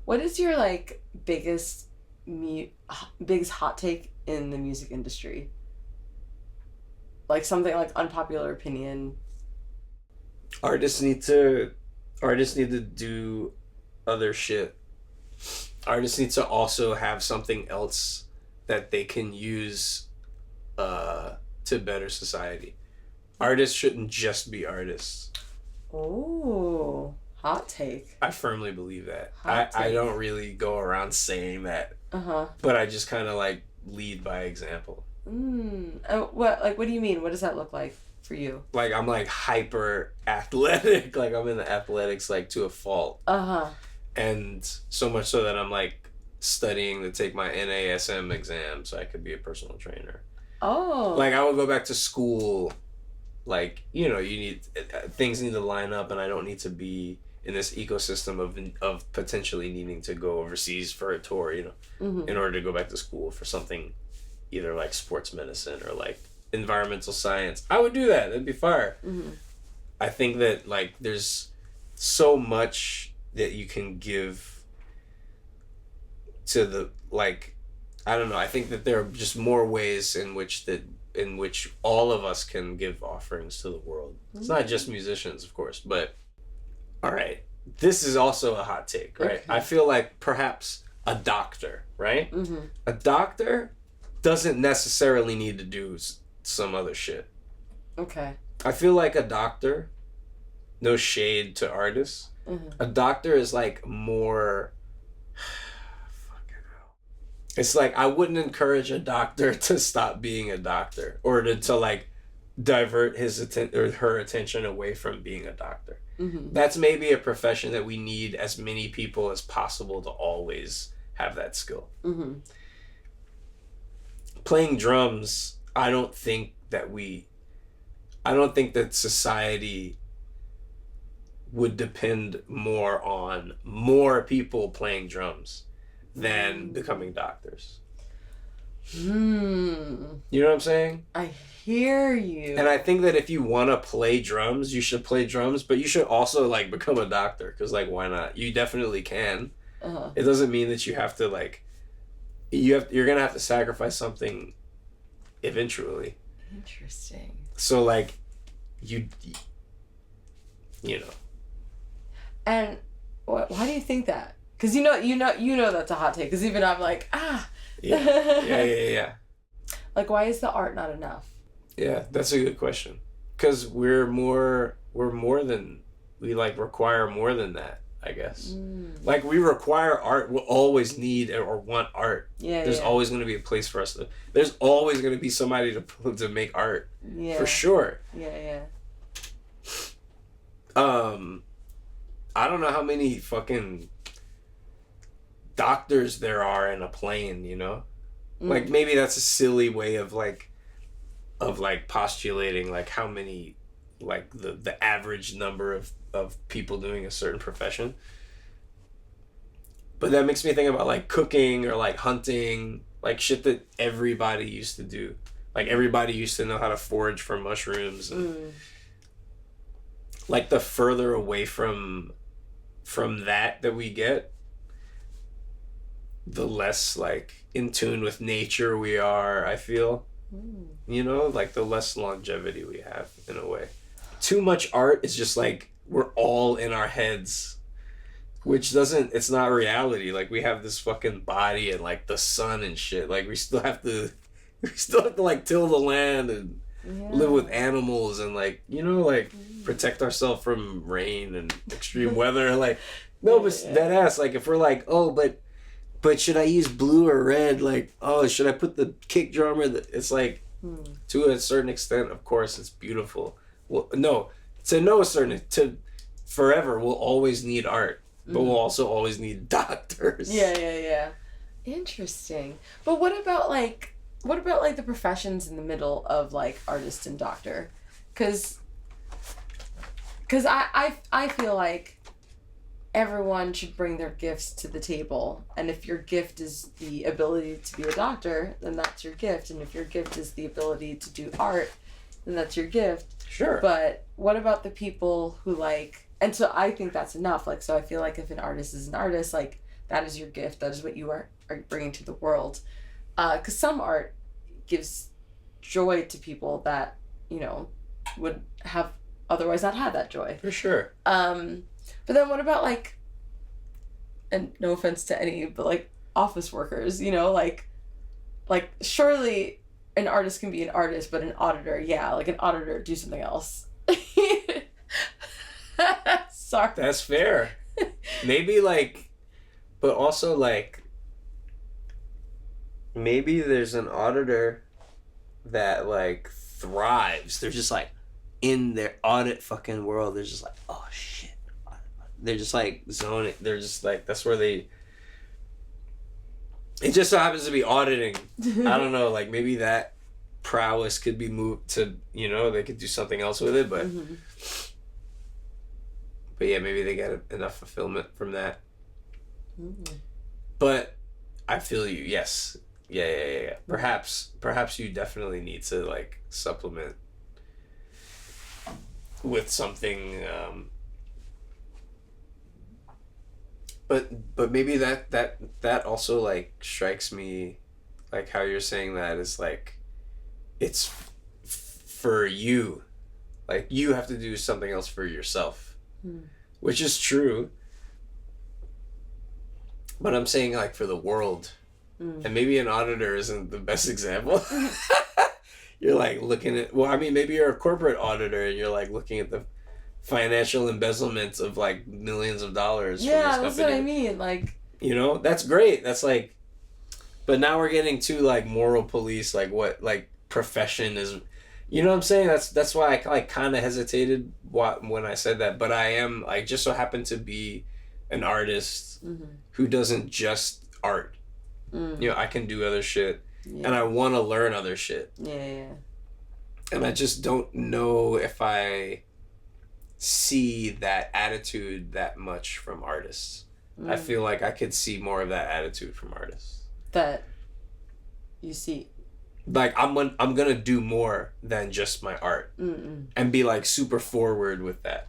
What is your like biggest hot take in the music industry? Like something like unpopular opinion. Artists need to do other shit. Artists need to also have something else that they can use to better society. Artists shouldn't just be artists. Oh, hot take. I firmly believe that. I don't really go around saying that. But I just kind of like lead by example. What do you mean? What does that look like for you? Like I'm like hyper athletic. Like I'm in the athletics like to a fault. And so much so that I'm like studying to take my NASM exam so I could be a personal trainer. Oh. Like I would go back to school. Like, you know, things need to line up, and I don't need to be in this ecosystem of potentially needing to go overseas for a tour, you know, in order to go back to school for something either like sports medicine or like environmental science. I would do that. That'd be fire. I think that like there's so much that you can give to the, like, I don't know. I think that there are just more ways in which all of us can give offerings to the world. It's not just musicians, of course, but all right. This is also a hot take, right? Okay. I feel like perhaps a doctor, right? A doctor doesn't necessarily need to do some other shit. Okay. I feel like a doctor, no shade to artists, a doctor is like more... It's like I wouldn't encourage a doctor to stop being a doctor or to like divert his or her attention away from being a doctor. That's maybe a profession that we need as many people as possible to always have that skill. Playing drums, I don't think that society would depend more on more people playing drums than becoming doctors. You know what I'm saying? I hear you. And I think that if you want to play drums, you should play drums, but you should also like become a doctor, because like why not? You definitely can. It doesn't mean that you have to like you're gonna have to sacrifice something eventually. Interesting. So like you know. And why do you think that? Because you know that's a hot take. Because even I'm like, Yeah. Like, why is the art not enough? Yeah, that's a good question. Because we like require more than that, I guess. Like we require art. We'll always need or want art. There's always going to be a place for us to. There's always going to be somebody to make art. For sure. Yeah. I don't know how many fucking doctors there are in a plane, you know? Like maybe that's a silly way of postulating like how many, like the average number of people doing a certain profession. But that makes me think about like cooking or like hunting, like shit that everybody used to do. Like everybody used to know how to forage for mushrooms. And like the further away from that we get, the less like in tune with nature we are, I feel. You know, like the less longevity we have in a way. Too much art is just like we're all in our heads, which it's not reality. Like we have this fucking body and like the sun and shit. Like we still have to like till the land and live with animals and like, you know, like protect ourselves from rain and extreme weather. Like no, but that ass, like if we're like, oh, but should I use blue or red? Like, oh, should I put the kick drum or it's like, to a certain extent, of course, it's beautiful. Well, no, to forever, we'll always need art, but we'll also always need doctors. Yeah. Interesting. But what about the professions in the middle of like artist and doctor? Because I feel like everyone should bring their gifts to the table, and if your gift is the ability to be a doctor, then that's your gift, and if your gift is the ability to do art, then that's your gift. Sure. But what about the people who like, and so I think that's enough, like, so I feel like if an artist is an artist, like that is your gift. That is what you are bringing to the world. Because some art gives joy to people that, you know, would have otherwise not had that joy. For sure. But then what about, like, and no offense to any, but, like, office workers, you know, like surely an artist can be an artist, but an auditor, yeah, like an auditor, do something else. Sorry. That's fair. Maybe, like, but also, like, maybe there's an auditor that, like, thrives. They're just, like, in their audit fucking world, they're just like, oh, shit. They're just, like, zoning. They're just, like, that's where they... It just so happens to be auditing. I don't know, like, maybe that prowess could be moved to, you know, they could do something else with it, but... Mm-hmm. But yeah, maybe they get enough fulfillment from that. Mm-hmm. But I feel you, yes. Yeah. Perhaps you definitely need to, like, supplement with something... But maybe that also, like, strikes me, like, how you're saying that is, like, it's for you. Like, you have to do something else for yourself. Which is true. But I'm saying, like, for the world. And maybe an auditor isn't the best example. You're, like, looking at... Well, I mean, maybe you're a corporate auditor and you're, like, looking at the financial embezzlement of, like, millions of dollars. Yeah, that's what I mean. Like, you know, that's great. That's like, but now we're getting to, like, moral police. Like, what, like, profession is, you know what I'm saying? That's why I, like, kind of hesitated when I said that. But I am, like, just so happen to be an artist who doesn't just art. You know, I can do other shit, and I want to learn other shit. Yeah. And I just don't know if I see that attitude that much from artists. I feel like I could see more of that attitude from artists. That you see. Like, I'm gonna do more than just my art. And be, like, super forward with that.